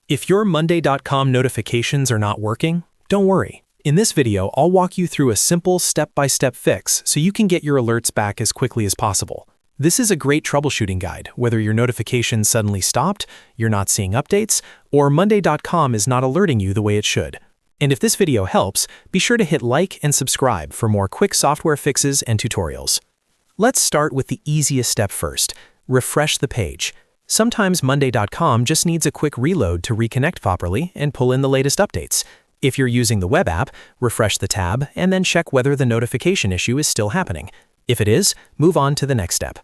If your Monday.com notifications are not working, don't worry. In this video, I'll walk you through a simple step-by-step fix so you can get your alerts back as quickly as possible. This is a great troubleshooting guide, whether your notifications suddenly stopped, you're not seeing updates, or Monday.com is not alerting you the way it should. And if this video helps, be sure to hit like and subscribe for more quick software fixes and tutorials. Let's start with the easiest step first. Refresh the page. Sometimes Monday.com just needs a quick reload to reconnect properly and pull in the latest updates. If you're using the web app, refresh the tab and then check whether the notification issue is still happening. If it is, move on to the next step.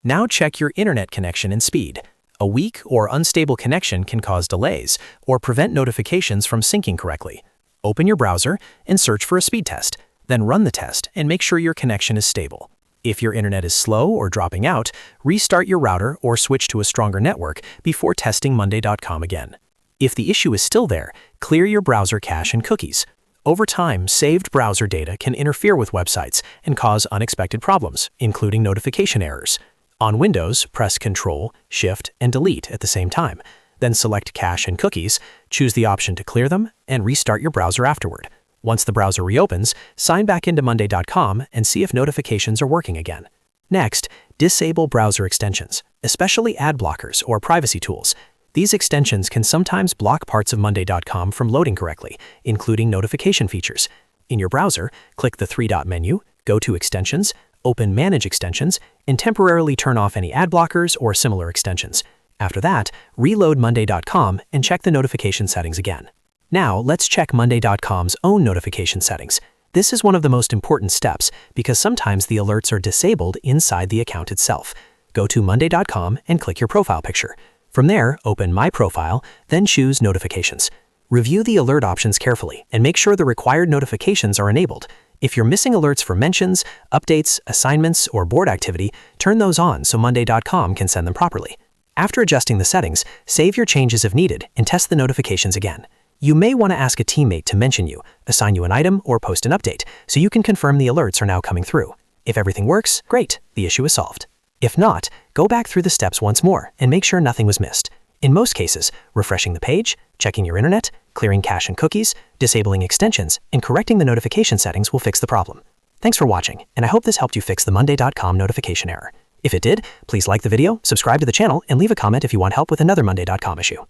Now check your internet connection and speed. A weak or unstable connection can cause delays or prevent notifications from syncing correctly. Open your browser and search for a speed test. Then run the test and make sure your connection is stable. If your internet is slow or dropping out, restart your router or switch to a stronger network before testing Monday.com again. If the issue is still there, clear your browser cache and cookies. Over time, saved browser data can interfere with websites and cause unexpected problems, including notification errors. On Windows, press Ctrl, Shift, and Delete at the same time. Then select Cache and Cookies, choose the option to clear them, and restart your browser afterward. Once the browser reopens, sign back into Monday.com and see if notifications are working again. Next, disable browser extensions, especially ad blockers or privacy tools. These extensions can sometimes block parts of Monday.com from loading correctly, including notification features. In your browser, click the three-dot menu, go to Extensions, open Manage Extensions, and temporarily turn off any ad blockers or similar extensions. After that, reload Monday.com and check the notification settings again. Now, let's check Monday.com's own notification settings. This is one of the most important steps because sometimes the alerts are disabled inside the account itself. Go to Monday.com and click your profile picture. From there, open My Profile, then choose Notifications. Review the alert options carefully and make sure the required notifications are enabled. If you're missing alerts for mentions, updates, assignments, or board activity, turn those on so Monday.com can send them properly. After adjusting the settings, save your changes if needed and test the notifications again. You may want to ask a teammate to mention you, assign you an item, or post an update, so you can confirm the alerts are now coming through. If everything works, great, the issue is solved. If not, go back through the steps once more and make sure nothing was missed. In most cases, refreshing the page, checking your internet, clearing cache and cookies, disabling extensions, and correcting the notification settings will fix the problem. Thanks for watching, and I hope this helped you fix the Monday.com notification error. If it did, please like the video, subscribe to the channel, and leave a comment if you want help with another Monday.com issue.